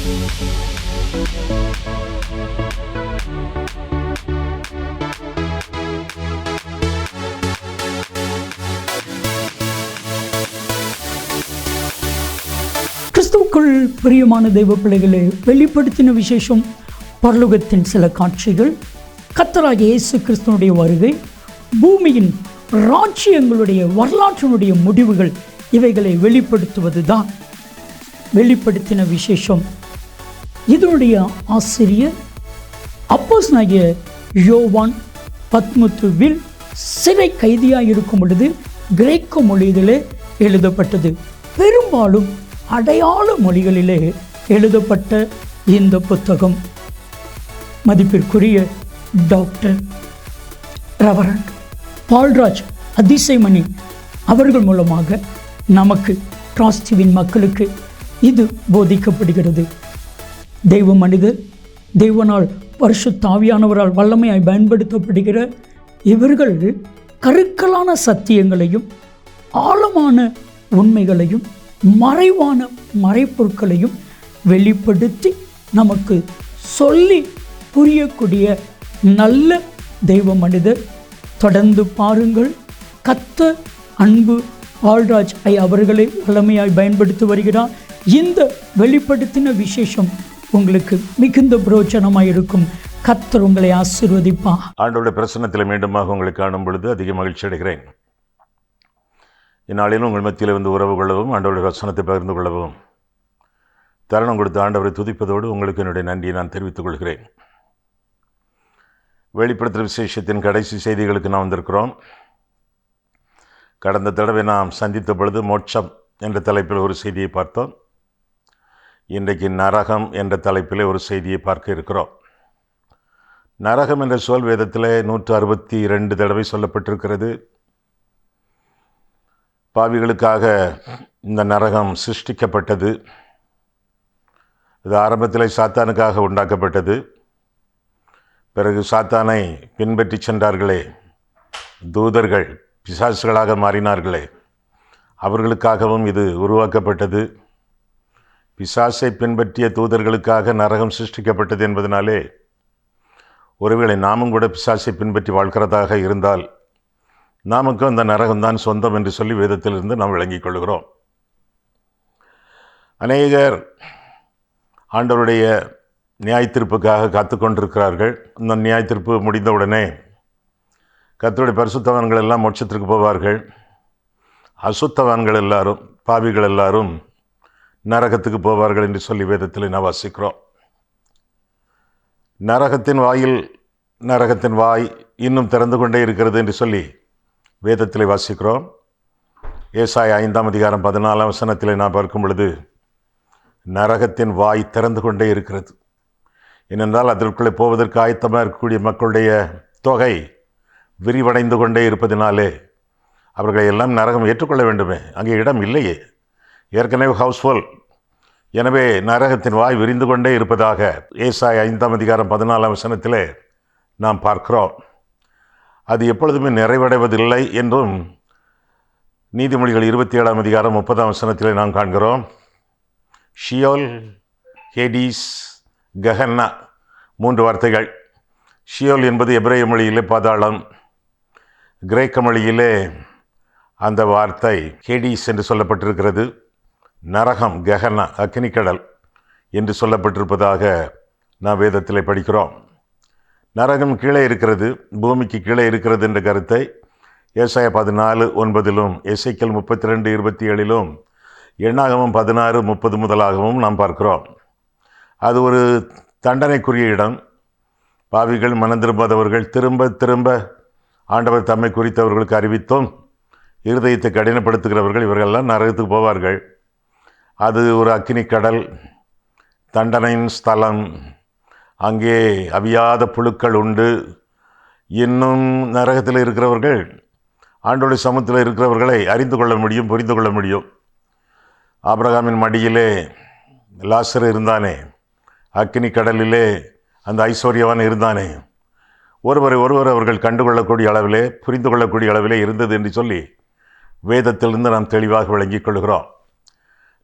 கிறிஸ்துவுக்குள் பிரியமான தெய்வ பிள்ளைகளை வெளிப்படுத்தின விசேஷம் பரலோகத்தின் சில காட்சிகள், கர்த்தராகிய இயேசு கிறிஸ்துவனுடைய வருகை, பூமியின் ராஜ்யங்களுடைய வரலாற்றினுடைய முடிவுகள், இவைகளை வெளிப்படுத்துவது தான் வெளிப்படுத்தின விசேஷம். இதனுடைய ஆசிரியர் அப்போஸ்தலனாகிய யோவான் பத்மத்துவில் சிறை கைதியாக இருக்கும் பொழுது கிரேக்க மொழியிலே எழுதப்பட்டது. பெரும்பாலும் அடையாள மொழிகளிலே எழுதப்பட்ட இந்த புத்தகம் மதிப்பிற்குரிய டாக்டர் ரெவரண்ட் பால்ராஜ் அதிசயமணி அவர்கள் மூலமாக நமக்கு டிராஸ்டிவின் மக்களுக்கு இது போதிக்கப்படுகிறது. தெய்வ மனிதர், தெய்வனால் பரிசுத்த ஆவியானவரால் வல்லமையாய் பயன்படுத்தப்படுகிற இவர்கள் கருக்கலான சத்தியங்களையும் ஆழமான உண்மைகளையும் மறைவான மறைப்பொருட்களையும் வெளிப்படுத்தி நமக்கு சொல்லி புரியக்கூடிய நல்ல தெய்வ மனிதர். தொடர்ந்து பாருங்கள். கர்த்தர் அன்பு பால்ராஜ் அவர்களை வல்லமையாய் பயன்படுத்தி வருகிறார். இந்த வெளிப்படுத்தின விசேஷம் உங்களுக்கு மிகுந்த பிரயோஜனமாக இருக்கும். கர்த்தர் உங்களை ஆசீர்வதிப்பார். ஆண்டவருடைய பிரசன்னத்தில் மீண்டுமாக உங்களை காணும் பொழுது அதிக மகிழ்ச்சி அடைகிறேன். இந்நாளிலும் உங்கள் மத்தியில் வந்து உறவு கொள்ளவும், ஆண்டவருடைய வசனத்தை பகிர்ந்து கொள்ளவும் தருணம் கொடுத்து ஆண்டவரை துதிப்பதோடு உங்களுக்கு என்னுடைய நன்றியை நான் தெரிவித்துக் கொள்கிறேன். வெளிப்படுத்துகிற விசேஷத்தின் கடைசி செய்திகளுக்கு நாம் வந்திருக்கிறோம். கடந்த தடவை நாம் சந்தித்த பொழுது மோட்சம் என்ற தலைப்பில் ஒரு செய்தியை பார்த்தோம். இன்றைக்கு நரகம் என்ற தலைப்பில் ஒரு செய்தியை பார்க்க இருக்கிறோம். நரகம் என்ற சொல் வேதத்தில் 162 தடவை சொல்லப்பட்டிருக்கிறது. பாவிகளுக்காக இந்த நரகம் சிருஷ்டிக்கப்பட்டது. இது ஆரம்பத்தில் சாத்தானுக்காக உண்டாக்கப்பட்டது. பிறகு சாத்தானை பின்பற்றி சென்றார்களே தூதர்கள், பிசாசுகளாக மாறினார்களே, அவர்களுக்காகவும் இது உருவாக்கப்பட்டது. பிசாசை பின்பற்றிய தூதர்களுக்காக நரகம் சிருஷ்டிக்கப்பட்டது என்பதனாலே ஒருவேளை நாமும் கூட பிசாசை பின்பற்றி வாழ்கிறதாக இருந்தால் நமக்கும் அந்த நரகம்தான் சொந்தம் என்று சொல்லி வேதத்திலிருந்து நாம் விளங்கிக் கொள்கிறோம். அநேகர் ஆண்டவருடைய நியாயத்தீர்ப்புக்காக காத்து கொண்டிருக்கிறார்கள். இந்த நியாயத்தீர்ப்பு முடிந்தவுடனே கர்த்தருடைய பரிசுத்தவான்கள் எல்லாம் மோட்சத்திற்கு போவார்கள். அசுத்தவான்கள் எல்லாரும், பாவிகள் எல்லாரும் நரகத்துக்கு போவார்கள் என்று சொல்லி வேதத்தில் நாம் வாசிக்கிறோம். நரகத்தின் வாய் இன்னும் திறந்து கொண்டே இருக்கிறது என்று சொல்லி வேதத்தில் வாசிக்கிறோம். ஏசாயா 5:14 நாம் பார்க்கும் பொழுது நரகத்தின் வாய் திறந்து கொண்டே இருக்கிறது. ஏனென்றால் அதற்குள்ளே போவதற்கு ஆயத்தமாக இருக்கக்கூடிய மக்களுடைய தொகை விரிவடைந்து கொண்டே இருப்பதினாலே அவர்களை எல்லாம் நரகம் ஏற்றுக்கொள்ள வேண்டுமே, அங்கே இடம் இல்லையே, ஏற்கனவே ஹவுஸ்ஃபுல். எனவே நரகத்தின் வாய் விரிந்து கொண்டே இருப்பதாக ஏசாயா 5:14 நாம் பார்க்கிறோம். அது எப்பொழுதுமே நிறைவடைவதில்லை என்றும் நீதிமொழிகள் 27:30 நாம் காண்கிறோம். ஷியோல், ஹேடீஸ், கஹன்னா, 3 வார்த்தைகள். ஷியோல் என்பது எபிரேய மொழியிலே பாதாளம், கிரேக்க மொழியிலே அந்த வார்த்தை ஹேடீஸ் என்று சொல்லப்பட்டிருக்கிறது. நரகம், கஹன்னா, அக்னிக்கடல் என்று சொல்லப்பட்டிருப்பதாக நாம் வேதத்தில் படிக்கிறோம். நரகம் கீழே இருக்கிறது, பூமிக்கு கீழே இருக்கிறது என்ற கருத்தை ஏசாயா 14:9 எசேக்கியேல் 32:27 எண்ணாகமம் 16:30 முதலாகவும் நாம் பார்க்கிறோம். அது ஒரு தண்டனைக்குரிய இடம். பாவிகள், மனந்திரும்பாதவர்கள், திரும்ப திரும்ப ஆண்டவர் தம்மை குறித்தவர்களுக்கு அறிவித்தும் இருதயத்தை கடினப்படுத்துகிறவர்கள், இவர்களெல்லாம் நரகத்துக்கு போவார்கள். அது ஒரு அக்கினி கடல், தண்டனையின் ஸ்தலம். அங்கே அவியாத புழுக்கள் உண்டு. இன்னும் நரகத்தில் இருக்கிறவர்கள் ஆண்டோடைய சமூகத்தில் இருக்கிறவர்களை அறிந்து கொள்ள முடியும், புரிந்து கொள்ள முடியும். ஆபிரகாமின் மடியிலே லாசர் இருந்தானே, அக்கினி கடலிலே அந்த ஐஸ்வர்யவான் இருந்தானே, ஒருவர் அவர்கள் கண்டுகொள்ளக்கூடிய அளவிலே, புரிந்து கொள்ளக்கூடிய அளவிலே இருந்தது என்று சொல்லி வேதத்திலிருந்து நாம் தெளிவாக விளங்கிக் கொள்கிறோம்.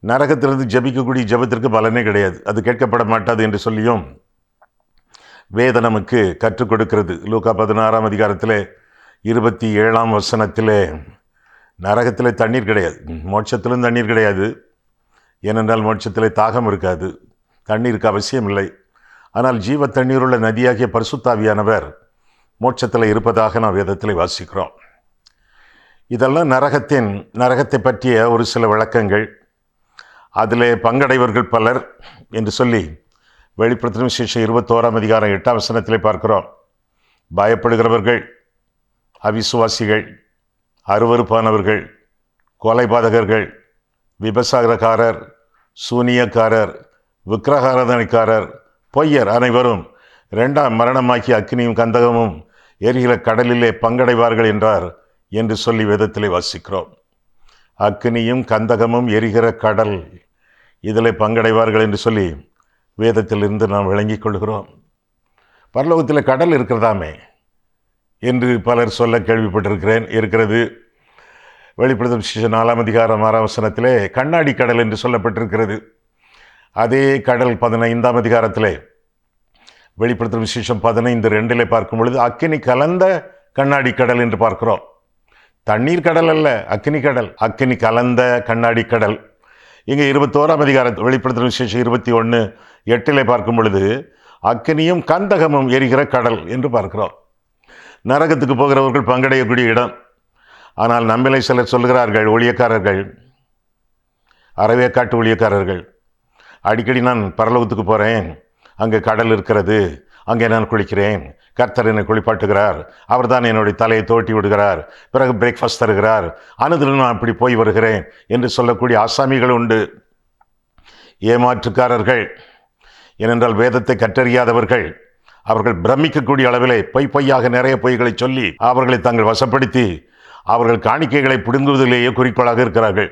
நரகத்திலிருந்து ஜெபிக்கக்கூடிய ஜெபத்திற்கு பலனே கிடையாது, அது கேட்கப்பட மாட்டாது என்று சொல்லியும் வேத நமக்கு கற்றுக் கொடுக்கிறது. லூக்கா 16ஆம் அதிகாரத்திலே 27ஆம் வசனத்திலே நரகத்திலே தண்ணீர் கிடையாது, மோட்சத்திலும் தண்ணீர் கிடையாது. ஏனென்றால் மோட்சத்திலே தாகம் இருக்காது, தண்ணீருக்கு அவசியம் இல்லை. ஆனால் ஜீவ தண்ணீருள்ள நதியாகிய பரிசுத்தாவியானவர் மோட்சத்தில் இருப்பதாக நாம் வேதத்தில் வாசிக்கிறோம். இதெல்லாம் நரகத்தை பற்றிய ஒரு சில விளக்கங்கள். அதில் பங்கடைவர்கள் பலர் என்று சொல்லி வெளிப்படுத்தின விசேஷம் 21ஆம் அதிகாரம் 8ஆம் வசனத்திலே பார்க்கிறோம். பயப்படுகிறவர்கள், அவிசுவாசிகள், அருவருப்பானவர்கள், கொலைபாதகர்கள், விபசாரக்காரர், சூனியக்காரர், விக்கிரகாராதனைக்காரர், பொய்யர் அனைவரும் 2ஆம் மரணமாக்கி அக்கினியும் கந்தகமும் எரிகிற கடலிலே பங்கடைவார்கள் என்றார் என்று சொல்லி வேதத்திலே வாசிக்கிறோம். அக்கினியும் கந்தகமும் எரிகிற கடல், இதில் பங்கடைவார்கள் என்று சொல்லி வேதத்திலிருந்து நாம் விளங்கிக் கொள்கிறோம். பரலோகத்தில் கடல் இருக்கிறதாமே என்று பலர் சொல்ல கேள்விப்பட்டிருக்கிறேன். இருக்கிறது. வெளிப்படுத்தும் விசேஷம் 4ஆம் அதிகாரம் 6ஆம் வசனத்திலே கண்ணாடி கடல் என்று சொல்லப்பட்டிருக்கிறது. அதே கடல் 15ஆம் அதிகாரத்திலே வெளிப்படுத்தும் விசேஷம் 15:2 பார்க்கும் பொழுது அக்கினி கலந்த கண்ணாடி கடல் என்று பார்க்கிறோம். தண்ணீர் கடல் அல்ல, அக்கினி கடல், அக்கினி கலந்த கண்ணாடி கடல். இங்கே 21ஆம் அதிகாரம் வெளிப்படுத்தும் விசேஷம் 21:8 பார்க்கும் பொழுது அக்கினியும் கந்தகமும் எரிகிற கடல் என்று பார்க்கிறோம். நரகத்துக்கு போகிறவர்கள் பங்கடையக்கூடிய இடம். ஆனால் நம்மளை சிலர் சொல்கிறார்கள், ஊழியக்காரர்கள், அறவேக்காட்டு ஊழியக்காரர்கள், அடிக்கடி நான் பரலோகத்துக்கு போகிறேன், அங்கே கடல் இருக்கிறது, அங்கே நான் குளிக்கிறேன், கர்த்தர் என்னை குளிப்பாட்டுகிறார், அவர் தான் என்னுடைய தலையை தோட்டி விடுகிறார், பிறகு பிரேக்ஃபாஸ்ட் தருகிறார், அனுதினம் நான் அப்படி போய் வருகிறேன் என்று சொல்லக்கூடிய ஆசாமிகள் உண்டு. ஏமாற்றுக்காரர்கள், ஏனென்றால் வேதத்தை கற்றறியாதவர்கள், அவர்கள் பிரமிக்கக்கூடிய அளவிலே பொய்யாக நிறைய பொய்களை சொல்லி அவர்களை தங்கள் வசப்படுத்தி அவர்கள் காணிக்கைகளை பிடுங்குவதிலேயே குறிக்கோளாக இருக்கிறார்கள்.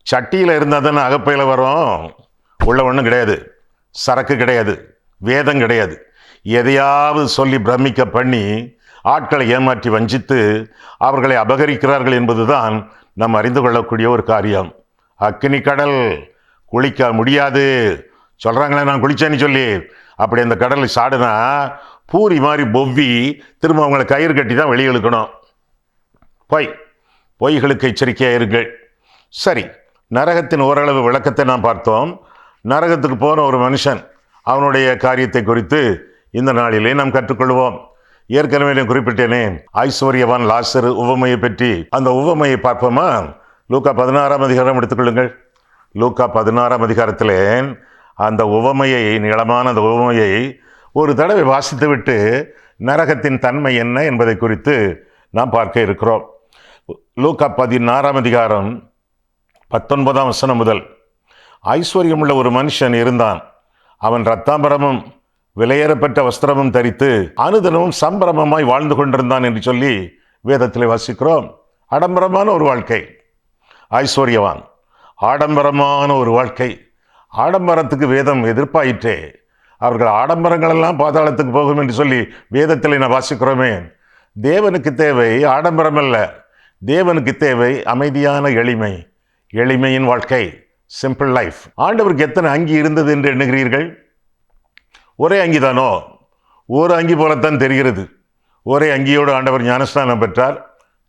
சட்டியில் இருந்தால் தானே அகப்பையில் வரும், உள்ள ஒன்றும் கிடையாது, சரக்கு கிடையாது, வேதம் கிடையாது. எதையாவது சொல்லி பிரமிக்க பண்ணி ஆட்களை ஏமாற்றி வஞ்சித்து அவர்களை அபகரிக்கிறார்கள் என்பதுதான் நாம் அறிந்து கொள்ளக்கூடிய ஒரு காரியம். அக்கினி கடல், குளிக்க முடியாது சொல்கிறாங்களே, நான் குளிச்சேன்னு சொல்லி அப்படி அந்த கடலை சாடுனா பூரி மாதிரி பொவ்வி திரும்ப அவங்களை கயிறு கட்டி தான் வெளியே இழுக்கணும். பொய்களுக்கு எச்சரிக்கையாக இருங்கள். சரி, நரகத்தின் ஓரளவு விளக்கத்தை நாம் பார்த்தோம். நரகத்துக்கு போன ஒரு மனுஷன், அவனுடைய காரியத்தை குறித்து இந்த நாளிலே நாம் கற்றுக்கொள்வோம். ஏற்கனவே நான் குறிப்பிட்டேனே, ஐஸ்வர்யவான் லாசரு உவமையை பற்றி. அந்த உவமையை பார்ப்போமா? லூக்கா 16ஆம் அதிகாரம் எடுத்துக்கொள்ளுங்கள். லூக்கா 16ஆம் அதிகாரத்திலே அந்த உவமையை, நீளமான அந்த உவமையை ஒரு தடவை வாசித்துவிட்டு நரகத்தின் தன்மை என்ன என்பதை குறித்து நாம் பார்க்க இருக்கிறோம். லூக்கா 16ஆம் அதிகாரம் 19ஆம் வசனம் முதல். ஐஸ்வர்யமுள்ள ஒரு மனுஷன் இருந்தான். அவன் இரத்தாம்பரமும் விலையேறப்பட்ட வஸ்திரமும் தரித்து அனுதினமும் சம்பிரமமாய் வாழ்ந்து கொண்டிருந்தான் என்று சொல்லி வேதத்தில் வாசிக்கிறோம். ஆடம்பரமான ஒரு வாழ்க்கை, ஐஸ்வர்யவான், ஆடம்பரமான ஒரு வாழ்க்கை. ஆடம்பரத்துக்கு வேதம் எதிர்ப்பாயிற்றே. அவர்கள் ஆடம்பரங்களெல்லாம் பாதாளத்துக்கு போகும் என்று சொல்லி வேதத்தில் நான் வாசிக்கிறோமே. தேவனுக்கு தேவை ஆடம்பரம் அல்ல, தேவனுக்கு தேவை அமைதியான எளிமை, எளிமையின் வாழ்க்கை, சிம்பிள் லைஃப். ஆண்டவருக்கு எத்தனை அங்கி இருந்தது என்று எண்ணுகிறீர்கள்? ஒரே அங்கி தானோ? ஒரு அங்கி போலத்தான் தெரிகிறது. ஒரே அங்கியோடு ஆண்டவர் ஞானஸ்நானம் பெற்றார்,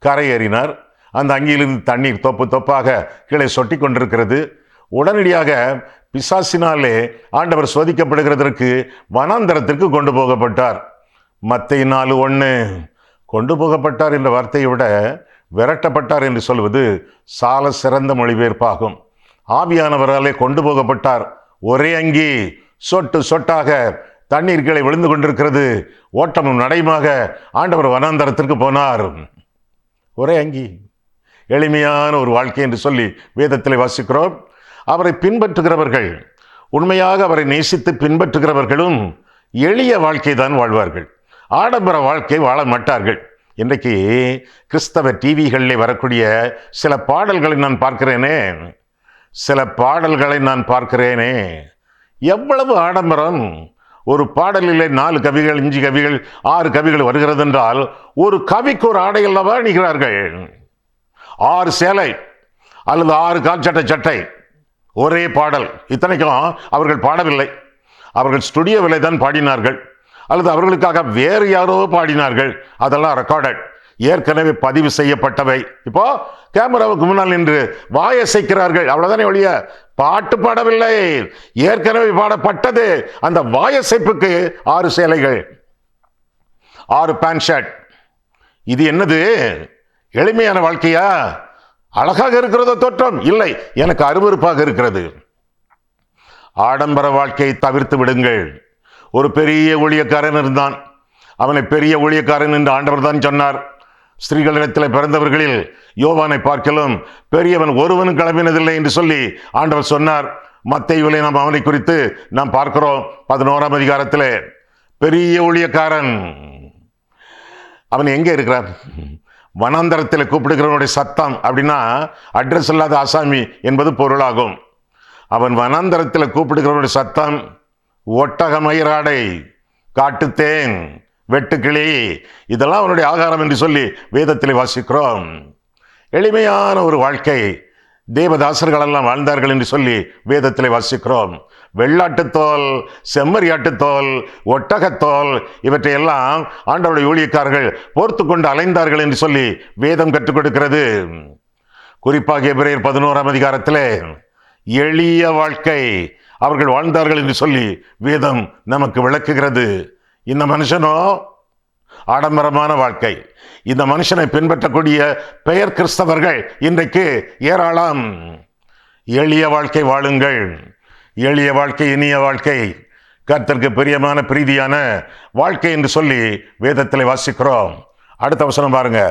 கரையேறினார். அந்த அங்கியிலிருந்து தண்ணீர் தொப்பு தொப்பாக கீழே சொட்டி கொண்டிருக்கிறது. உடனடியாக பிசாசினாலே ஆண்டவர் சோதிக்கப்படுகிறதற்கு வனாந்தரத்திற்கு கொண்டு போகப்பட்டார். மத்தேயு 4:1 கொண்டு போகப்பட்டார் என்ற வார்த்தையை விட விரட்டப்பட்டார் என்று சொல்வது சால சிறந்த மொழிபெயர்ப்பாகும். ஆவியானவராலே கொண்டு போகப்பட்டார். ஒரே அங்கி, சொட்டு சொட்டாக தண்ணீர் கீழே விழுந்து கொண்டிருக்கிறது. ஓட்டமும் நடையுமாக ஆண்டவர் வனாந்தரத்திற்கு போனார். ஒரே அங்கி, எளிமையான ஒரு வாழ்க்கை என்று சொல்லி வேதத்தில் வாசிக்கிறோம். அவரை பின்பற்றுகிறவர்கள், உண்மையாக அவரை நேசித்து பின்பற்றுகிறவர்களும் எளிய வாழ்க்கை தான் வாழ்வார்கள், ஆடம்பர வாழ்க்கை வாழ மாட்டார்கள். இன்றைக்கு கிறிஸ்தவ டிவிகளில் வரக்கூடிய சில பாடல்களை நான் பார்க்கிறேனே, எவ்வளவு ஆடம்பரம்! ஒரு பாடலிலே 4 கவிகள், 5 கவிகள், 6 கவிகள் வருகிறது என்றால் ஒரு கவிக்கு ஒரு ஆடை அல்லவா அணிகிறார்கள். 6 சேலை அல்லது 6 கால் சட்டை, ஒரே பாடல். இத்தனைக்கும் அவர்கள் பாடவில்லை, அவர்கள் ஸ்டுடியோவில் தான் பாடினார்கள், அல்லது அவர்களுக்காக வேறு யாரோ பாடினார்கள். அதெல்லாம் ரெக்கார்டட், ஏற்கனவே பதிவு செய்யப்பட்டவை. இப்போ கேமராவுக்கு முன்னால் நின்று வாயசைக்கிறார்கள், அவ்வளவுதானே ஒழிய பாட்டு பாடவில்லை. ஏற்கனவே பாடப்பட்டது. அந்த வாயசைப்புக்கு 6 சேலைகள், 6 பேண்ட் ஷர்ட். இது என்னது? எளிமையான வாழ்க்கையா? அழகாக இருக்கிறதோ தோற்றம்? இல்லை, எனக்கு அருவருப்பாக இருக்கிறது. ஆடம்பர வாழ்க்கையை தவிர்த்து விடுங்கள். ஒரு பெரிய ஊழியக்காரன் இருந்தான். அவனை பெரிய ஊழியக்காரன் என்று ஆண்டவர் தான் சொன்னார். ஸ்திரீகளிடத்தில் பிறந்தவர்களில் யோவானை பார்க்கலும் பெரியவன் ஒருவனும் கிளம்பினதில்லை என்று சொல்லி ஆண்டவர் சொன்னார். மத்தேயுவிலே நாம் அவனை குறித்து நாம் பார்க்கிறோம். 11ஆம் அதிகாரத்தில் பெரிய ஊழியக்காரன். அவன் எங்கே இருக்கிறான்? வனாந்தரத்தில் கூப்பிடுகிறவனுடைய சத்தம் அப்படின்னா அட்ரஸ் இல்லாத ஆசாமி என்பது பொருளாகும். அவன் வனாந்தரத்தில் கூப்பிடுகிறவனுடைய சத்தம், ஒட்டக மயிராடை, காட்டுத்தேன், வெட்டுக்கிளி, இதெல்லாம் அவனுடைய ஆகாரம் என்று சொல்லி வேதத்தில் வாசிக்கிறோம். எளிமையான ஒரு வாழ்க்கை தேவதாசர்கள் எல்லாம் வாழ்ந்தார்கள் என்று சொல்லி வேதத்தில் வாசிக்கிறோம். வெள்ளாட்டுத்தோல், செம்மறியாட்டுத்தோல், ஒட்டகத்தோல், இவற்றையெல்லாம் ஆண்டவருடைய ஊழியக்காரர்கள் போர்த்து கொண்டு அலைந்தார்கள் என்று சொல்லி வேதம் கற்றுக் கொடுக்கிறது. குறிப்பாக எபிரேயர் 11ஆம் அதிகாரத்தில் எளிய வாழ்க்கை அவர்கள் வாழ்ந்தார்கள் என்று சொல்லி வேதம் நமக்கு விளக்குகிறது. இந்த மனுஷனோ ஆடம்பரமான வாழ்க்கை. இந்த மனுஷனை பின்பற்றக்கூடிய பெயர் கிறிஸ்தவர்கள் இன்றைக்கு ஏராளம். எளிய வாழ்க்கை வாழுங்கள். எளிய வாழ்க்கை இனிய வாழ்க்கை, கர்த்தருக்கு பிரியமான பிரீதியான வாழ்க்கை என்று சொல்லி வேதத்தில் வாசிக்கிறோம். அடுத்த வசனம் பாருங்க.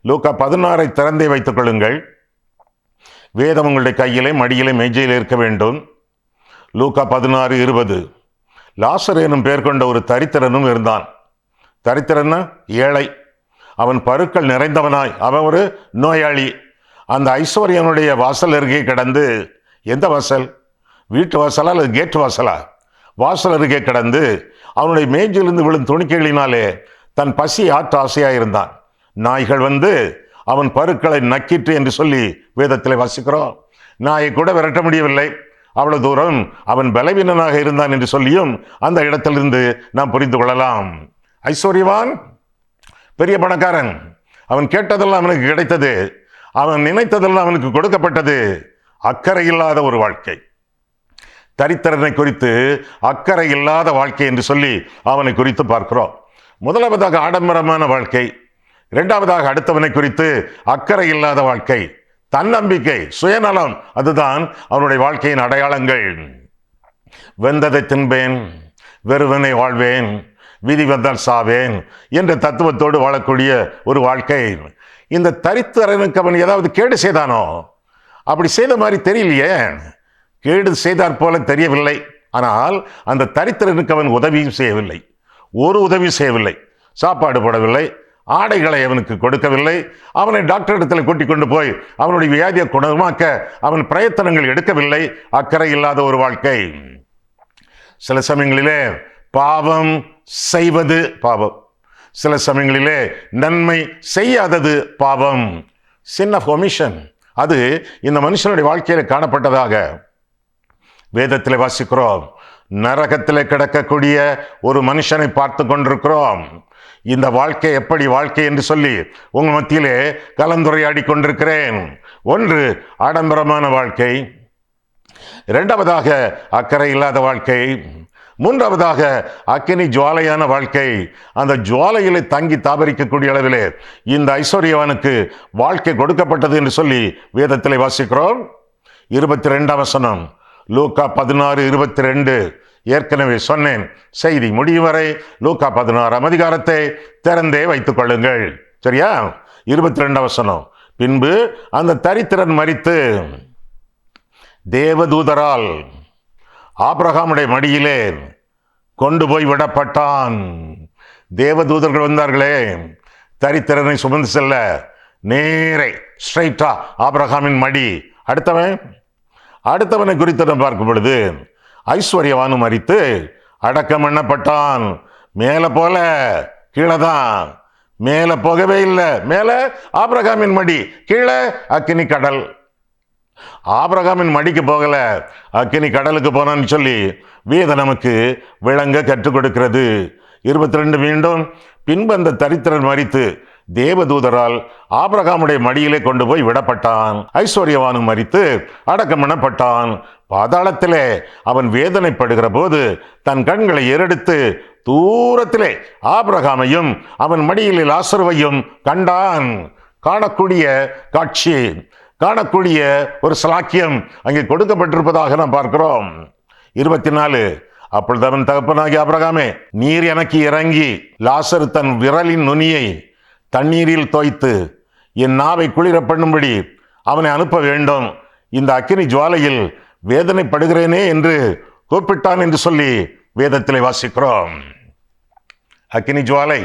லூக்கா 16 திறந்தே வைத்துக் கொள்ளுங்கள். வேதம் உங்களுடைய கையிலே மடியிலே மேஜையில் இருக்க வேண்டும். லூக்கா 16:20. லாசர் எனும் பெயர் கொண்ட ஒரு தரித்திரனும் இருந்தான். தரித்திரன்னா ஏழை. அவன் பருக்கள் நிறைந்தவனாய், அவன் ஒரு நோயாளி. அந்த ஐஸ்வர்யனுடைய வாசல் அருகே கிடந்து, எந்த வாசல்? வீட்டு வாசலா அல்லது கேட் வாசலா? வாசல் அருகே கிடந்து அவனுடைய மேஞ்சிலிருந்து விழும் துணிக்கைகளினாலே தன் பசி ஆற்ற ஆசையாயிருந்தான். நாய்கள் வந்து அவன் பருக்களை நக்கிற்று என்று சொல்லி வேதத்தில் வாசிக்கிறோம். நாயை கூட விரட்ட முடியவில்லை, அவ்வளவு தூரம் அவன் பலவீனனாக இருந்தான் என்று சொல்லியும் அந்த இடத்திலிருந்து நாம் புரிந்து கொள்ளலாம். ஐஸ்வர்யவான், பெரிய பணக்காரன். அவன் கேட்டதெல்லாம் அவனுக்கு கிடைத்தது, அவன் நினைத்ததெல்லாம் அவனுக்கு கொடுக்கப்பட்டது. அக்கறை இல்லாத ஒரு வாழ்க்கை. தரித்திரனை குறித்து அக்கறை இல்லாத வாழ்க்கை என்று சொல்லி அவனை குறித்து பார்க்கிறோம். முதலாவதாக ஆடம்பரமான வாழ்க்கை, இரண்டாவதாக அடுத்தவனை குறித்து அக்கறை இல்லாத வாழ்க்கை, தன்னம்பிக்கை, சுயநலம், அதுதான் அவனுடைய வாழ்க்கையின் அடையாளங்கள். வெந்ததை தின்பேன், வெறுவனை வாழ்வேன், விதி வந்தால் சாவேன் என்ற தத்துவத்தோடு வாழக்கூடிய ஒரு வாழ்க்கை. இந்த தரித்திரனுக்கு அவன் ஏதாவது கேடு செய்தானோ? அப்படி செய்த மாதிரி தெரியலையே. கேடு செய்தார் போல தெரியவில்லை. ஆனால் அந்த தரித்திரனுக்கு அவன் உதவியும் செய்யவில்லை, ஒரு உதவி செய்யவில்லை. சாப்பாடு போடவில்லை, ஆடைகளை அவனுக்கு கொடுக்கவில்லை, அவனை டாக்டர் இடத்துல கூட்டிக் கொண்டு போய் அவனுடைய வியாதியை குணமாக்க அவன் பிரயத்தனங்கள் எடுக்கவில்லை. அக்கறை இல்லாத ஒரு வாழ்க்கை. சில சமயங்களிலே பாவம் செய்வது பாவம், சில சமயங்களிலே நன்மை செய்யாதது பாவம். சின் ஆஃப் ஒமிஷன், அது இந்த மனுஷனுடைய வாழ்க்கையில் காணப்பட்டதாக வேதத்தில் வாசிக்கிறோம். நரகத்தில் கிடக்கக்கூடிய ஒரு மனுஷனை பார்த்து கொண்டிருக்கிறோம். இந்த வாழ்க்கை எப்படி வாழ்க்கை என்று சொல்லி உங்கள் மத்தியிலே கலந்துரையாடி கொண்டிருக்கிறேன். ஒன்று ஆடம்பரமான வாழ்க்கை, இரண்டாவதாக அக்கறை இல்லாத வாழ்க்கை, மூன்றாவதாக அக்கினி ஜுவாலையான வாழ்க்கை. அந்த ஜுவாலையிலே தங்கி தாபரிக்கக்கூடிய அளவிலே இந்த ஐஸ்வர்யவானுக்கு வாழ்க்கை கொடுக்கப்பட்டது என்று சொல்லி வேதத்தில் வாசிக்கிறோம். 22ஆம் வசனம், லூக்கா 16:22. ஏற்கனவே சொன்னேன், செய்தி முடியும் வரை லூக்கா 16ஆம் அதிகாரத்தை திறந்தே வைத்துக் கொள்ளுங்கள். சரியா? 22ஆம் வசனம். பின்பு அந்த தரித்திரன் மரித்து தேவதூதரால் ஆபிரகாமுடைய மடியிலே கொண்டு போய் விடப்பட்டான். தேவதூதர்கள் வந்தார்களே தரித்திரனை சுமந்து செல்ல, நேரே ஸ்ட்ரைட்டா ஆபிரகாமின் மடி. அடுத்தவனை குறித்து நாம் பார்க்கும் பொழுது ஐஸ்வர்யவானு மரித்து அடக்கம் பண்ணப்பட்டான். மேலே போல கீழே தான், மேலே போகவே இல்லை. மேலே ஆபிரகாமின் மடி, கீழே அக்கினி கடல். ஆபிரகாமின் மடிக்கு போகல, அக்கினி கடலுக்கு போனான்னு சொல்லி வேதம் நமக்கு விளங்க கற்றுக் கொடுக்கிறது. 22 மீண்டும், பின்பு அந்த தரித்திரன் மரித்து தேவதூதரால் ஆபிரகாமுடைய மடியிலே கொண்டு போய் விடப்பட்டான். ஐஸ்வர்யவானும் மரித்து அடக்கம் பண்ணப்பட்டான். பாதாளத்திலே அவன் வேதனைப்படுகிற போது தன் கண்களை ஏறெடுத்து தூரத்திலே ஆபிரகாமையும் அவன் மடியிலே லாசருவையும் கண்டான். காணக்கூடிய காட்சி, காணக்கூடிய ஒரு சலாக்கியம் அங்கே கொடுக்கப்பட்டிருப்பதாக நாம் பார்க்கிறோம். 24, அப்பொழுது அவன் தகப்பனாகிய ஆபிரகாமே, நீர் எனக்கு இறங்கி லாசரு தன் விரலின் நுனியை தண்ணீரில் தோய்த்து என் நாவை குளிர பண்ணும்படி அவனை அனுப்ப வேண்டும். இந்த அக்கினி ஜுவாலையில் வேதனைப்படுகிறேனே என்று கூப்பிட்டான் என்று சொல்லி வேதத்திலே வாசிக்கிறோம். அக்கினி ஜுவாலை,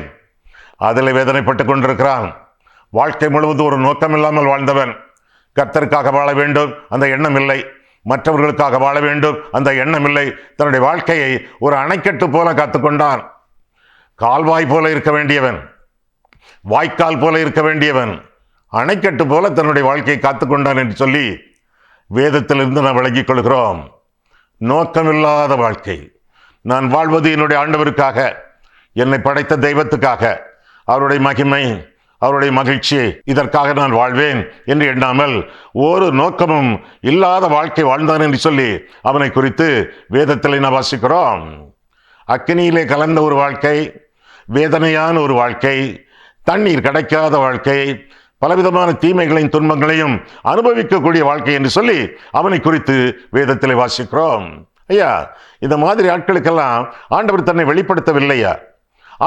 அதில் வேதனைப்பட்டு கொண்டிருக்கிறான். வாழ்க்கை முழுவதும் ஒரு நோக்கம் இல்லாமல் வாழ்ந்தவன். கர்த்தருக்காக வாழ வேண்டும் அந்த எண்ணம் இல்லை, மற்றவர்களுக்காக வாழ வேண்டும் அந்த எண்ணம் இல்லை. தன்னுடைய வாழ்க்கையை ஒரு அணைக்கட்டு போல காத்துக்கொண்டான். கால்வாய் போல இருக்க வேண்டியவன், வாய்க்கால் போல இருக்க வேண்டியவன் அணைக்கட்டு போல தன்னுடைய வாழ்க்கையை காத்துக்கொண்டான் என்று சொல்லி வேதத்திலிருந்து நாம் விளங்கிக் கொள்கிறோம். நோக்கமில்லாத வாழ்க்கை. நான் வாழ்வது என்னுடைய ஆண்டவருக்காக, என்னை படைத்த தெய்வத்துக்காக, அவருடைய மகிமை, அவருடைய மகிழ்ச்சி, இதற்காக நான் வாழ்வேன் என்று எண்ணாமல் ஒரு நோக்கமும் இல்லாத வாழ்க்கை வாழ்ந்தான் என்று சொல்லி அவனை குறித்து வேதத்தில் நாம் வாசிக்கிறோம். அக்கினியிலே கலந்த ஒரு வாழ்க்கை, வேதனையான ஒரு வாழ்க்கை, தண்ணீர் கிடைக்காத வாழ்க்கை, பலவிதமான தீமைகளையும் துன்பங்களையும் அனுபவிக்கக்கூடிய வாழ்க்கை என்று சொல்லி அவனை குறித்து வேதத்திலே வாசிக்கிறோம். ஐயா, இந்த மாதிரி ஆட்களுக்கெல்லாம் ஆண்டவர் தன்னை வெளிப்படுத்தவில்லையா?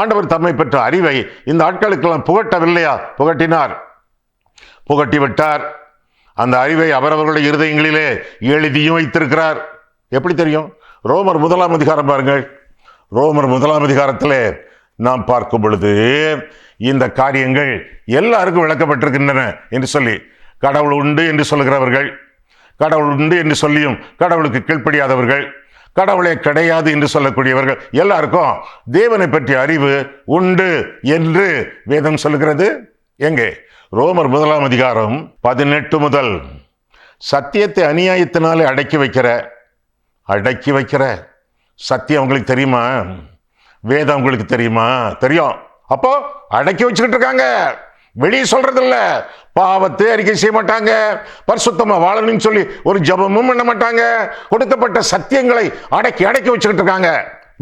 ஆண்டவர் தம்மை பெற்ற அறிவை இந்த ஆட்களுக்கெல்லாம் புகட்டவில்லையா? புகட்டினார், புகட்டி விட்டார். அந்த அறிவை அவரவர்களுடைய இருதயங்களிலே எழுதியும் வைத்திருக்கிறார். எப்படி தெரியும்? ரோமர் 1 அதிகாரம் பாருங்கள். ரோமர் 1 அதிகாரத்திலே நாம் பார்க்கும் பொழுது இந்த காரியங்கள் எல்லாருக்கும் விளக்கப்பட்டிருக்கின்றன என்று சொல்லி, கடவுள் உண்டு என்று சொல்லுகிறவர்கள், கடவுள் உண்டு என்று சொல்லியும் கடவுளுக்கு கீழ்ப்படியாதவர்கள், கடவுளே கிடையாது என்று சொல்லக்கூடியவர்கள் எல்லாருக்கும் தேவனை பற்றிய அறிவு உண்டு என்று வேதம் சொல்லுகிறது. எங்கே? ரோமர் 1 அதிகாரம் 18 முதல். சத்தியத்தை அநியாயத்தினாலே அடக்கி வைக்கிற சத்தியம் உங்களுக்கு தெரியுமா? வேதம் உங்களுக்கு தெரியுமா? தெரியும். அப்போ அடக்கி வச்சுக்கிட்டு இருக்காங்க, வெளியே சொல்றதில்ல. பாவத்தை அறிக்கை செய்ய மாட்டாங்க, பரிசுத்தமா வாழணும்னு சொல்லி ஒரு ஜபமும் பண்ண மாட்டாங்க. கொடுக்கப்பட்ட சத்தியங்களை அடக்கி வச்சுக்கிட்டு இருக்காங்க.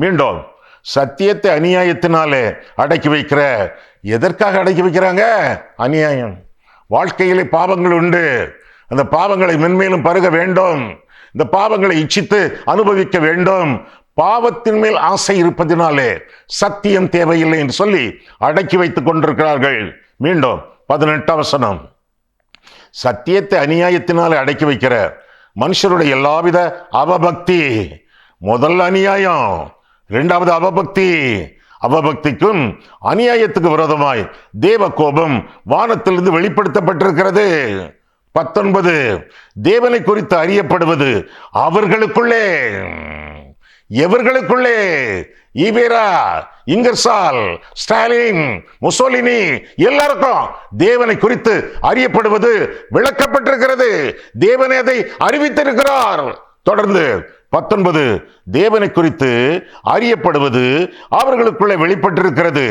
மீண்டும் சத்தியத்தை அநியாயத்தினாலே அடக்கி வைக்கிற. எதற்காக அடக்கி வைக்கிறாங்க? அநியாயம். வாழ்க்கையிலே பாவங்கள் உண்டு, அந்த பாவங்களை மென்மேலும் பருக வேண்டும், இந்த பாவங்களை இச்சித்து அனுபவிக்க வேண்டும். பாவத்தின் மேல் ஆசை இருப்பதினாலே சத்தியம் தேவையில்லை என்று சொல்லி அடக்கி வைத்துக் கொண்டிருக்கிறார்கள். மீண்டும் 18 வசனம். சத்தியத்தை அநியாயத்தினாலே அடக்கி வைக்கிற மனுஷருடைய எல்லாவித அவபக்தி. முதல் அநியாயம், 2வது அவபக்தி. அவபக்திக்கும் அநியாயத்துக்கு விரோதமாய் தேவ கோபம் வானத்திலிருந்து வெளிப்படுத்தப்பட்டிருக்கிறது. 19 தேவனை குறித்து அறியப்படுவது அவர்களுக்குள்ளே. எவர்களுக்குள்ளே? ஈவேரா, இங்கர்சால், ஸ்டாலின், முசோலினி எல்லாருக்கும் தேவனை குறித்து அறியப்படுவது விளக்கப்பட்டிருக்கிறது. தேவனை அதை அறிவித்திருக்கிறார். தொடர்ந்து 19 தேவனை குறித்து அறியப்படுவது அவர்களுக்குள்ளே வெளிப்பட்டிருக்கிறது.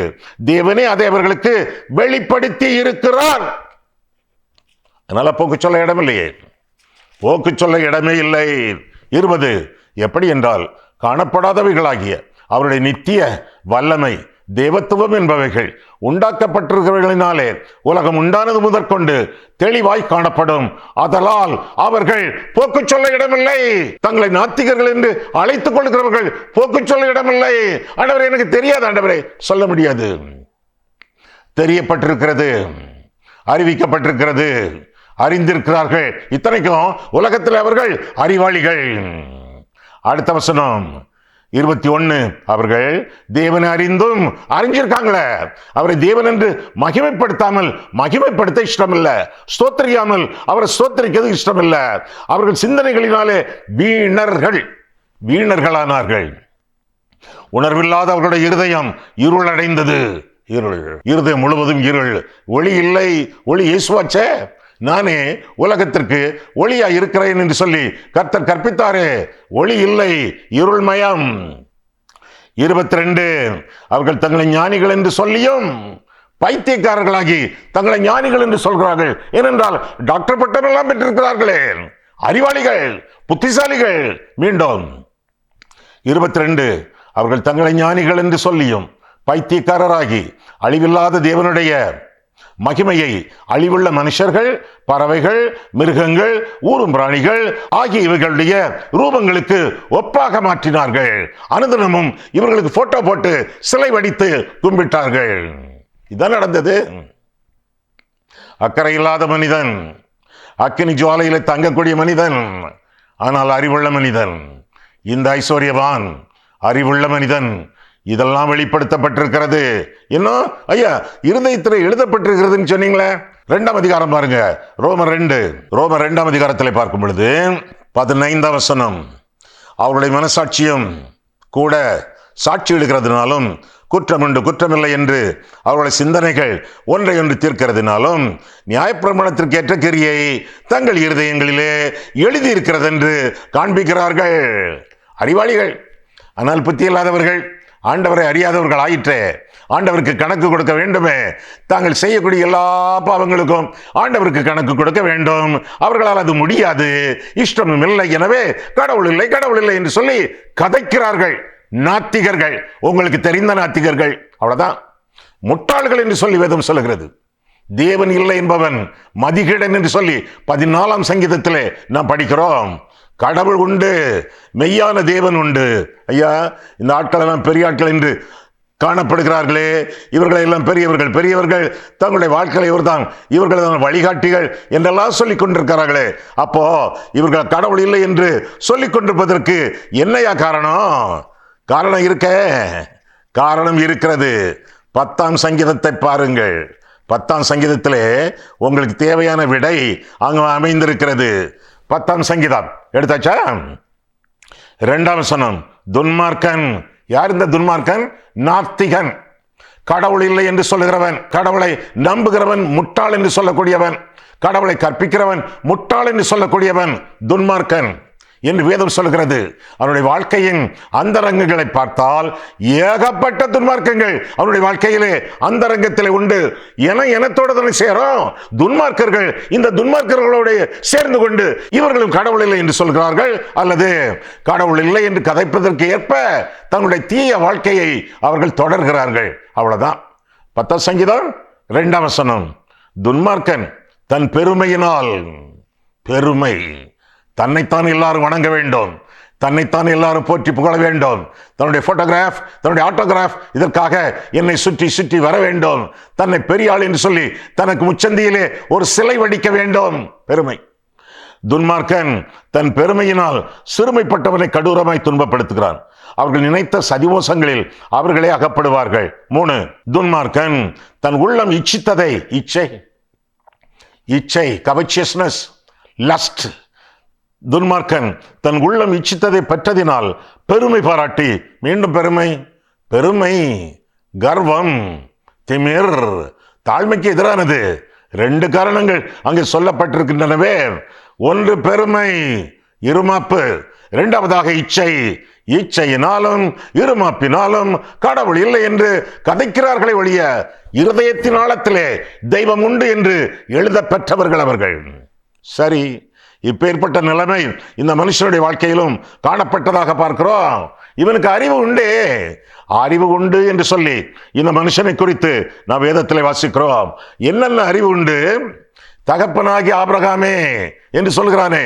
தேவனே அதை அவர்களுக்கு வெளிப்படுத்தி இருக்கிறார். அதனால போக்கு சொல்ல இடமில்லையே, போக்கு சொல்ல இடமே இல்லை. 20 எப்படி என்றால், காணப்படாதவைகளாகிய அவருடைய நித்திய வல்லமை, தேவத்துவம் என்பவைகள் உண்டாக்கப்பட்டிருக்கிறவர்களினாலே உலகம் உண்டானது முதற்கொண்டு தெளிவாய் காணப்படும். அதலால் அவர்கள் போக்கு சொல்ல இடமில்லை. தங்களை நாத்திகர்கள் என்று அழைத்துக் கொள்கிறவர்கள் போக்கு சொல்ல இடமில்லை. ஆண்டவரே, எனக்கு தெரியாது. ஆண்டவரே, சொல்ல முடியாது. தெரியப்பட்டிருக்கிறது, அறிவிக்கப்பட்டிருக்கிறது, அறிந்திருக்கிறார்கள். இத்தனைக்கும் உலகத்தில் அவர்கள் அறிவாளிகள். அடுத்த வசனம் 21 அவர்கள் தேவனை அறிந்தும் அறிஞ்சிருக்காங்களே, அவரை தேவன் என்று மகிமைப்படுத்த இஷ்டம் இல்லை, ஸ்தோத்திரியாமல் அவரை ஸ்தோத்திரிக்கிறது இஷ்டம் இல்லை. அவர்கள் சிந்தனைகளினாலே வீணர்களானார்கள். உணர்வில்லாத அவர்களுடைய இருதயம் இருள் அடைந்தது. இருதயம் முழுவதும் இருள். ஒளி இல்லை. ஒளி இயேசுவாச்சே. நானே உலகத்திற்கு ஒளியாய் இருக்கிறேன் என்று சொல்லி கர்த்தர் கற்பித்தாரே. ஒளி இல்லை, இருள்மயம். 22 அவர்கள் தங்களை ஞானிகள் என்று சொல்லியும் பைத்தியக்காரர்களாகி தங்களை ஞானிகள் என்று சொல்கிறார்கள். ஏனென்றால் டாக்டர் பட்டம் எல்லாம் பெற்றிருக்கிறார்களே, அறிவாளிகள், புத்திசாலிகள். மீண்டும் 22 அவர்கள் தங்களை ஞானிகள் என்று சொல்லியும் பைத்தியக்காரராகி அழிவில்லாத தேவனுடைய மகிமையை அழிவுள்ள மனுஷர்கள், பறவைகள், மிருகங்கள், ஊரும் பிராணிகள் ஆகிய இவைகளுடைய ரூபங்களுக்கு ஒப்பாக மாற்றினார்கள். அனுதினமும் இவர்களுக்கு போட்டோ போட்டு சிலை வடித்து கும்பிட்டார்கள். இதான் நடந்தது. அக்கறை இல்லாத மனிதன், அக்கினி ஜுவாலையில தங்கக்கூடிய மனிதன், ஆனால் அறிவுள்ள மனிதன். இந்த ஐஸ்வர்யவான் அறிவுள்ள மனிதன். இதெல்லாம் வெளிப்படுத்தப்பட்டிருக்கிறது. இன்னும் ஐயா இருதயத்தில் எழுதப்பட்டிருக்கிறதுன்னு சொன்னீங்களே. 2ஆம் அதிகாரம் பாருங்க, ரோமர் 2ஆம் அதிகாரத்தில் பார்க்கும் பொழுது 15ஆம் வசனம். அவருடைய மனசாட்சியும் கூட சாட்சி இடுகிறதுனாலும் குற்றமுண்டு குற்றமில்லை என்று அவருடைய சிந்தனைகள் ஒன்றை ஒன்று தீர்க்கிறதுனாலும் நியாயப்பிரமாணத்திற்கு ஏற்ற கிரியை தங்கள் இருதயங்களிலே எழுதியிருக்கிறது என்று காண்பிக்கிறார்கள். அறிவாளிகள், ஆனால் புத்தி இல்லாதவர்கள், ஆண்டவரை அறியாதவர்கள் ஆயிற்றே. ஆண்டவருக்கு கணக்கு கொடுக்க வேண்டுமே. தாங்கள் செய்யக்கூடிய எல்லா பாவங்களுக்கும் ஆண்டவருக்கு கணக்கு கொடுக்க வேண்டும். அவர்களால் அது முடியாது, இஷ்டமும் இல்லை. எனவே கடவுள் இல்லை கடவுள் இல்லை என்று சொல்லி கதைக்கிறார்கள். நாத்திகர்கள், உங்களுக்கு தெரிந்த நாத்திகர்கள். அவ்வளவுதான். முட்டாள்கள் என்று சொல்லி வேதம் சொல்லுகிறது. தேவன் இல்லை என்பவன் மதிகேடன் என்று சொல்லி 14ஆம் சங்கீதத்திலே நாம் படிக்கிறோம். கடவுள் உண்டு, மெய்யான தேவன் உண்டு. ஐயா, இந்த ஆட்கள் எல்லாம் பெரிய ஆட்கள் என்று காணப்படுகிறார்களே, இவர்களை எல்லாம் பெரியவர்கள் பெரியவர்கள், தங்களுடைய வாழ்க்கையில் இவர்கள் தான் வழிகாட்டிகள் என்றெல்லாம் சொல்லிக் கொண்டிருக்கிறார்களே. அப்போ இவர்கள் கடவுள் இல்லை என்று சொல்லிக் கொண்டிருப்பதற்கு என்னையா காரணம்? காரணம் இருக்கிறது. 10ஆம் சங்கீதத்தை பாருங்கள். 10ஆம் சங்கீதத்திலே உங்களுக்கு தேவையான விடை அங்கு அமைந்திருக்கிறது. 10ஆம் சங்கீதம் எடுத்தாச்சா? 2ஆம் வசனம். துன்மார்க்கன். யார் இந்த துன்மார்க்கன்? நாத்திகன். கடவுள் இல்லை என்று சொல்லுகிறவன், கடவுளை நம்புகிறவன் முட்டாள் என்று சொல்லக்கூடியவன், கடவுளை கற்பிக்கிறவன் முட்டாள் என்று சொல்லக்கூடியவன் துன்மார்க்கன் என்று வேதம் சொல்கிறது. அவனுடைய வாழ்க்கையின் அந்தரங்கங்களை பார்த்தால் ஏகப்பட்ட துன்மார்க்கங்கள் அவனுடைய வாழ்க்கையிலே அந்தரங்கத்திலே உண்டு. எனத்தோடு தானே சேரும் துன்மார்க்கர்கள். இந்த துன்மார்க்கர்களோடு சேர்ந்து கொண்டு இவர்களும் கடவுள் இல்லை என்று சொல்கிறார்கள், அல்லது கடவுள் இல்லை என்று கதைப்பதற்கு ஏற்ப தங்களுடைய தீய வாழ்க்கையை அவர்கள் தொடர்கிறார்கள். அவ்வளவுதான். 10ஆம் சங்கீதம் 2ஆம் வசனம். துன்மார்க்கன் தன் பெருமையினால், பெருமை, தன்னைத்தான் எல்லாரும் வணங்க வேண்டும், தன்னைத்தான் எல்லாரும் போற்றி புகழ வேண்டும், தன்னுடைய போட்டோகிராஃப், தன்னுடைய ஆட்டோகிராஃப் இதற்காக என்னை சுற்றி சுற்றி வர வேண்டும், தன்னை பெரிய ஆள் என்று சொல்லி தனக்கு முச்சந்தியிலே ஒரு சிலை வடிக்க வேண்டும். பெருமை. துன்மார்க்கன் தன் பெருமையினால் சிறுமைப்பட்டவனை கடூரமாய் துன்பப்படுத்துகிறான். அவர்கள் நினைத்த சதிமோசங்களில் அவர்களே அகப்படுவார்கள். 3. துன்மார்க்கன் தன் உள்ளம் இச்சித்ததை, இச்சை கவச்சியஸ்னஸ், லஸ்ட். துன்மார்க்கன் தன் உள்ளம் இச்சித்ததை பெற்றதினால் பெருமை பாராட்டி, மீண்டும் பெருமை, கர்வம், திமிர், தாழ்மைக்கு எதிரானது. 2 காரணங்கள் அங்கே சொல்லப்பட்டிருக்கின்றனவே. 1 பெருமை, இருமாப்பு. 2வதாக இச்சையினாலும் இருமாப்பினாலும் கடவுள் இல்லை என்று கதைக்கிறார்களே ஒழிய இருதயத்தின் ஆழத்திலே தெய்வம் உண்டு என்று எழுத பெற்றவர்கள் அவர்கள். சரி, இப்பேற்பட்ட நிலைமை இந்த மனுஷனுடைய வாழ்க்கையிலும் காணப்பட்டதாக பார்க்கிறோம். இவனுக்கு அறிவு உண்டு என்று சொல்லி இந்த மனுஷனை குறித்து நாம் வேதத்திலே வாசிக்கிறோம். என்னென்ன அறிவு உண்டு? தகப்பனாகி ஆபிரகாமே என்று சொல்கிறானே,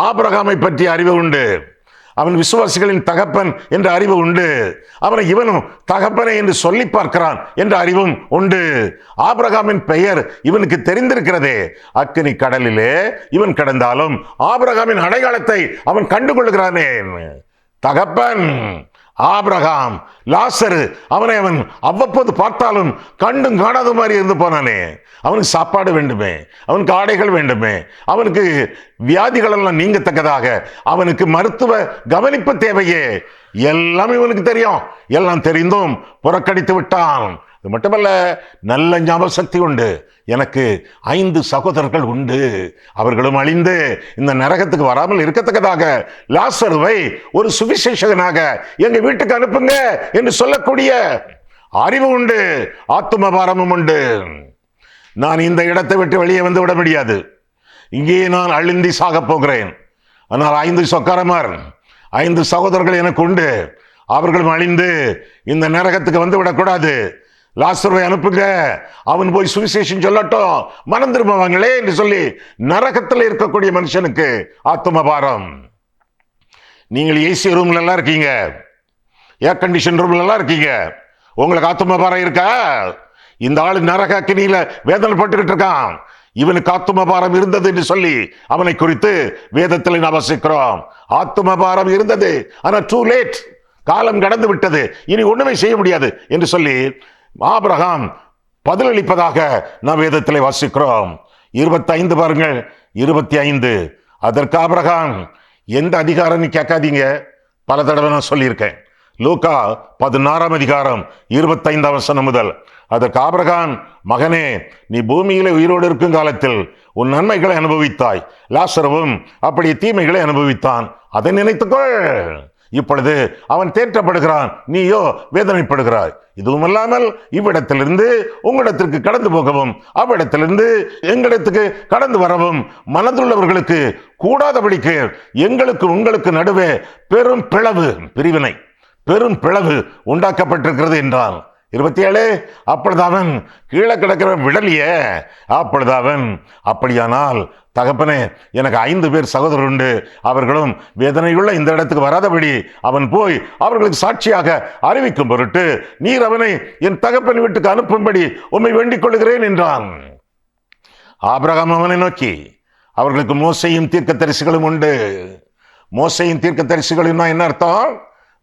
ஆபிரகாமை பற்றிய அறிவு உண்டு. அவன் விசுவாசிகளின் தகப்பன் என்ற அறிவு உண்டு. அவனை இவனும் தகப்பனை என்று சொல்லி பார்க்கிறான் என்ற அறிவும் உண்டு. ஆபிரகாமின் பெயர் இவனுக்கு தெரிந்திருக்கிறதே. அக்கினி கடலிலே இவன் கடந்தாலும் ஆபிரகாமின் அடையாளத்தை அவன் கண்டுகொள்கிறானே. தகப்பன் ஆபிரகாம். லாசரு, அவனை அவன் அவ்வப்போது பார்த்தாலும் கண்டும் காணாத மாதிரி இருந்து போனானே. அவனுக்கு சாப்பாடு வேண்டுமே, அவனுக்கு ஆடைகள் வேண்டுமே, அவனுக்கு வியாதிகள் எல்லாம் நீங்கத்தக்கதாக அவனுக்கு மருத்துவ கவனிப்பு தேவையே. எல்லாம் இவனுக்கு தெரியும். எல்லாம் தெரிந்தும் புறக்கணித்து விட்டான். இது மட்டுமல்ல, நல்ல ஞாபக சக்தி உண்டு. எனக்கு 5 சகோதரர்கள் உண்டு, அவர்களும் அழிந்து இந்த நரகத்துக்கு வராமல் இருக்கத்தக்கதாக லாசருவை ஒரு சுவிசேஷகனாக எங்க வீட்டுக்கு அனுப்புங்க என்று சொல்லக்கூடிய அறிவு உண்டு, ஆத்தும பாரமும் உண்டு. நான் இந்த இடத்தை விட்டு வெளியே வந்து விட முடியாது. இங்கேயே நான் அழுந்தி சாக போகிறேன். ஆனால் 5 சொக்காரமார், 5 சகோதரர்கள் எனக்கு உண்டு, அவர்களும் அழிந்து இந்த நரகத்துக்கு வந்து விடக்கூடாது. லாசருவை அனுப்புங்க, அவன் போய் சுவிசேஷம் சொல்லட்டும், மனம் திரும்புவாங்களே என்று சொல்லி நரகத்தில் இருக்கக்கூடிய மனுஷனுக்கு ஆத்தும பாரம். நீங்கள் ஏசி ரூம்ல எல்லாம் இருக்கீங்க, ஏர் கண்டிஷன் ரூம்ல எல்லாம் இருக்கீங்க, உங்களுக்கு ஆத்தும பாரம் இருக்கா? இந்த ஆளு நரக அக்கினியில வேதனை பட்டுக்கிட்டு இருக்கான், இவனுக்கு ஆத்தும பாரம் இருந்தது என்று சொல்லி அவனை குறித்து வேதத்தில் நாம் வாசிக்கிறோம். ஆத்தும பாரம் இருந்தது, ஆனா டூ லேட், காலம் கடந்து விட்டது, இனி ஒண்ணுமே செய்ய முடியாது என்று சொல்லி ஆபிரகாம் பதிலளிப்பதாக நாம் வேதத்தில் வாசிக்கிறோம். 25 பாருங்கள், 25. அதற்கு ஆபிரகாம், எந்த அதிகாரம் கேட்காதீங்க, பல தடவை நான் சொல்லியிருக்கேன். லூக்கா 16 அதிகாரம் 25 முதல். அதற்கு ஆபிரகாம், மகனே, நீ பூமியிலே உயிரோடு இருக்கும் காலத்தில் உன் நன்மைகளை அனுபவித்தாய், லாசருவும் அப்படி தீமைகளை அனுபவித்தான், அதை நினைத்துக்கொள். இப்பொழுது அவன் தேற்றப்படுகிறான், நீயோ வேதனைப்படுகிறாய். இதுவும் அல்லாமல் இவ்விடத்திலிருந்து உங்களிடத்திற்கு கடந்து போகவும் அவ்விடத்திலிருந்து எங்களிடத்துக்கு கடந்து வரவும் மனதுள்ளவர்களுக்கு கூடாதபடிக்கு எங்களுக்கு உங்களுக்கு நடுவே பெரும் பிளவு, பிரிவினை, பெரும் பிளவு உண்டாக்கப்பட்டிருக்கிறது என்றான். 27. அப்பொழுது அவன், கீழே கிடக்கிற விடலிய, அப்பொழுது அவன், அப்படியானால் தகப்பனே, எனக்கு 5 பேர் சகோதரர் உண்டு, அவர்களும் வேதனையுள்ள இந்த இடத்துக்கு வராதபடி அவன் போய் அவர்களுக்கு சாட்சியாக அறிவிக்கும் பொருட்டு நீர் அவனை என் தகப்பன் வீட்டுக்கு அனுப்பும்படி உம்மை வேண்டிக் கொள்கிறேன் என்றான். ஆபிரகாம் அவனை நோக்கி, அவர்களுக்கு மோசையும் தீர்க்கதரிசிகளும் உண்டு. மோசையும் தீர்க்கதரிசிகளும் என்ன அர்த்தம்?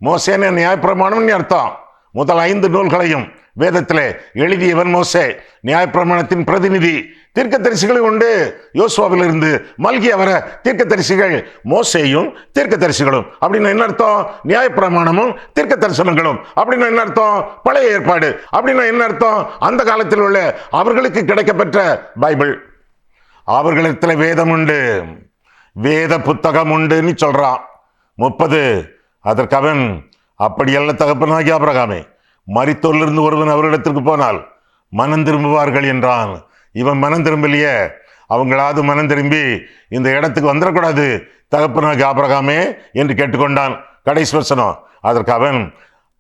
மோசேன நியாயப்பிரமாணம் அர்த்தம். முதல் 5 நூல்களையும் வேதத்திலே எழுதியவன் மோசே, நியாயப்பிரமாணத்தின் பிரதிநிதி. தீர்க்கதரிசிகளும் உண்டு. யோசுவாவிலிருந்து மல்கியா வர தீர்க்கதரிசிகள், மோசேயும் தீர்க்கதரிசிகளும் அப்படின்னு என்ன அர்த்தம்? நியாயப்பிரமாணமும் தீர்க்க தரிசனங்களும் அப்படின்னு என்ன அர்த்தம்? பழைய ஏற்பாடு அப்படின்னு என்ன அர்த்தம்? அந்த காலத்தில் உள்ள அவர்களுக்கு கிடைக்கப்பெற்ற பைபிள். அவர்களிடத்துல வேதம் உண்டு, வேத புத்தகம் உண்டுன்னு சொல்றான். 30. அதற்கு அவன், அப்படியல்ல தகப்பனாகி ஆபிரகாமே, மரித்தோரிலிருந்து ஒருவன் அவரிடத்திற்கு போனால் மனம் திரும்புவார்கள் என்றான். இவன் மனம் திரும்பலையே, அவங்களாவது மனம் திரும்பி இந்த இடத்துக்கு வந்துடக்கூடாது தகப்பனாகி ஆபிரகாமே என்று கேட்டுக்கொண்டான். கடைசி வசனம். அதற்கு அவன்,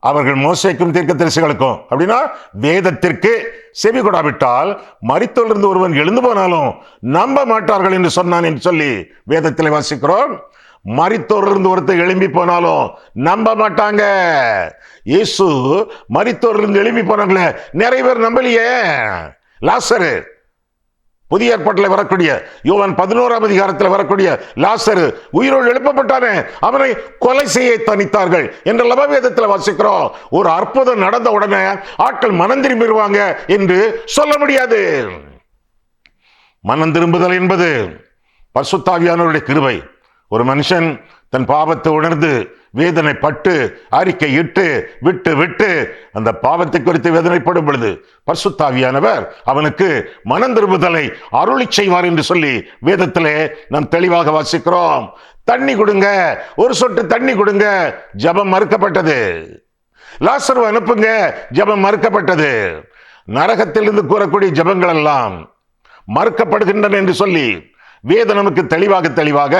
அவர்கள் மோசேக்கும் தீர்க்கதரிசிகளுக்கும், அப்படின்னா வேதத்திற்கு செவி கொடாவிட்டால் மரித்தோரிலிருந்து ஒருவன் எழுந்து போனாலும் நம்ப மாட்டார்கள் என்று சொன்னான் என்று சொல்லி வேதத்தில் வாசிக்கிறோம். மரித்தோரிலிருந்து ஒருத்தர் எழும்பி போனாலும் நம்ப மாட்டாங்க. இயேசு மரித்தோரிலிருந்து எழும்பி போனாங்களே, நிறைய பேர் நம்பலையே. லாசரு, புதிய ஏற்பாட்டில் வரக்கூடிய யோவான் 11 அதிகாரத்தில் வரக்கூடிய லாசரு உயிரோடு எழுப்பப்பட்டானே, அவனை கொலை செய்ய தனித்தார்கள் என்று வேதத்தில் வாசிக்கிறோம். ஒரு அற்புதம் நடந்த உடனே ஆட்கள் மனம் திரும்பிடுவாங்க என்று சொல்ல முடியாது. மனம் திரும்புதல் என்பது பரிசுத்த ஆவியானவருடைய கிருபை. ஒரு மனுஷன் தன் பாவத்தை உணர்ந்து வேதனை பட்டு அறிக்கை இட்டு விட்டு விட்டு அந்த பாவத்தை குறித்து வேதனைப்படும் பொழுது பரிசுத்த ஆவியானவர் அவனுக்கு மனம் திரும்புதலை அருளி செய்வார் என்று சொல்லி வேதத்திலே நாம் தெளிவாக வாசிக்கிறோம். தண்ணி கொடுங்க, ஒரு சொட்டு தண்ணி கொடுங்க, ஜெபம் மறுக்கப்பட்டது. லாசருவை அனுப்புங்க, ஜெபம் மறுக்கப்பட்டது. நரகத்திலிருந்து கூறக்கூடிய ஜெபங்கள் எல்லாம் மறுக்கப்படுகின்றன என்று சொல்லி வேதம் நமக்கு தெளிவாக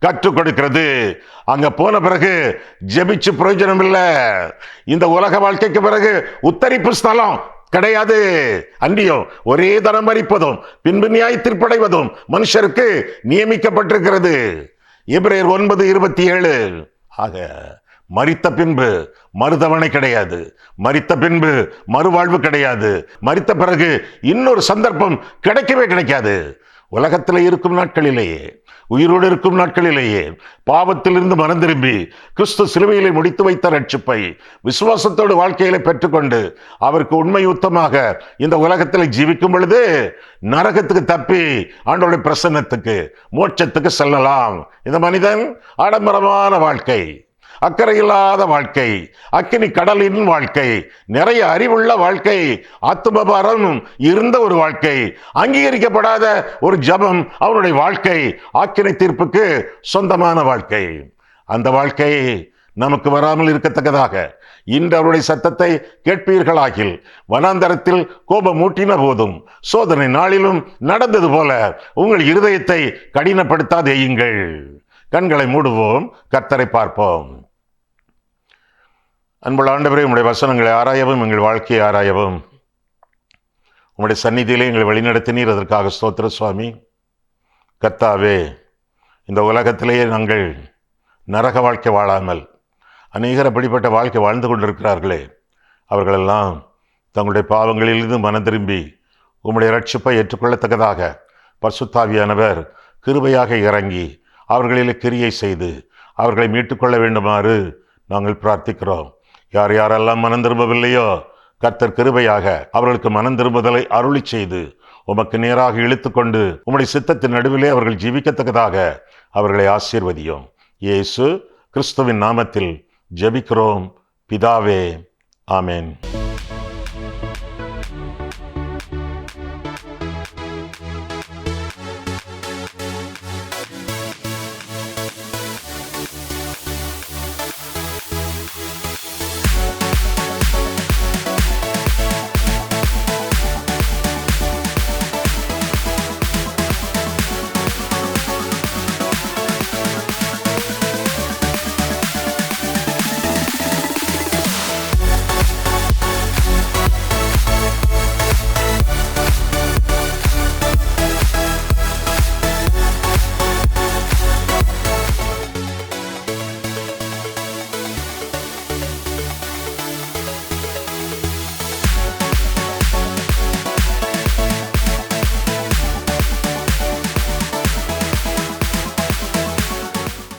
கற்றுக் கொடுக்கிறது. அங்க போன பிறகு ஜெபிச்சு பிரயோஜனம் இல்லை. இந்த உலக வாழ்க்கைக்கு பிறகு உத்தரிப்பு ஸ்தலம் கிடையாது. அன்றியும் ஒரே தரம் மரிப்பதும் பின்பு நியாய தீர்ப்படைவதும் மனுஷருக்கு நியமிக்கப்பட்டிருக்கிறது. எபிரேயர் 9:27. ஆக மரித்த பின்பு மறுதவணை கிடையாது, மரித்த பின்பு மறுவாழ்வு கிடையாது, மரித்த பிறகு இன்னொரு சந்தர்ப்பம் கிடைக்கவே கிடைக்காது. உலகத்தில் இருக்கும் நாட்களிலேயே, உயிரோடு இருக்கும் நாட்களிலேயே பாவத்திலிருந்து மனம் திரும்பி கிறிஸ்து சிலுவையிலே முடித்து வைத்த ரட்சிப்பை விசுவாசத்தோடு வாழ்க்கையில பெற்றுக்கொண்டு அவருக்கு உண்மை யுத்தமாக இந்த உலகத்தில் ஜீவிக்கும் பொழுது நரகத்துக்கு தப்பி ஆண்டவருடைய பிரசன்னத்துக்கு மோட்சத்துக்கு செல்லலாம். இந்த மனிதன் ஆடம்பரமான வாழ்க்கை, அக்கறையில்லாத வாழ்க்கை, அக்கினி கடலின் வாழ்க்கை, நிறைய அறிவுள்ள வாழ்க்கை, ஆத்துமபாரம் இருந்த ஒரு வாழ்க்கை, அங்கீகரிக்கப்படாத ஒரு ஜபம் அவருடைய வாழ்க்கை, ஆக்கினை தீர்ப்புக்கு சொந்தமான வாழ்க்கை. அந்த வாழ்க்கை நமக்கு வராமல் இருக்கத்தக்கதாக இன்று அவருடைய சத்தத்தை கேட்பீர்களாகில், வனாந்தரத்தில் கோபம் மூட்டின போதும் சோதனை நாளிலும் நடந்தது போல உங்கள் இருதயத்தை கடினப்படுத்தாதேயுங்கள். கண்களை மூடுவோம், கர்த்தரை பார்ப்போம். அன்புள்ள ஆண்டவரே, உம்முடைய வசனங்களை ஆராயவும், எங்கள் வாழ்க்கையை ஆராயவும் உம்முடைய சந்நிதியிலே எங்களை வழிநடத்தினீர். அதற்காக ஸ்தோத்திர சுவாமி. கர்த்தாவே, இந்த உலகத்திலேயே நாங்கள் நரக வாழ்க்கை வாழாமல் அநேகர் அப்படிப்பட்ட வாழ்க்கை வாழ்ந்து கொண்டிருக்கிறார்களே, அவர்களெல்லாம் தங்களுடைய பாவங்களிலிருந்து மனம் திரும்பி உம்முடைய ரட்சிப்பை ஏற்றுக்கொள்ளத்தக்கதாக பரிசுத்தாவியானவர் கிருபையாக இறங்கி அவர்களிலே கிரியை செய்து அவர்களை மீட்டுக்கொள்ள வேண்டுமாறு நாங்கள் பிரார்த்திக்கிறோம். யார் யாரெல்லாம் மனம் திரும்பவில்லையோ, கர்த்தர் கிருபையாக அவர்களுக்கு மனம் திரும்புதலை அருளி செய்து உமக்கு நேராக இழுத்து கொண்டு உம்முடைய சித்தத்தின் நடுவிலே அவர்கள் ஜீவிக்கத்தக்கதாக அவர்களை ஆசீர்வதியும். இயேசு கிறிஸ்துவின் நாமத்தில் ஜெபிக்கிறோம் பிதாவே, ஆமென்.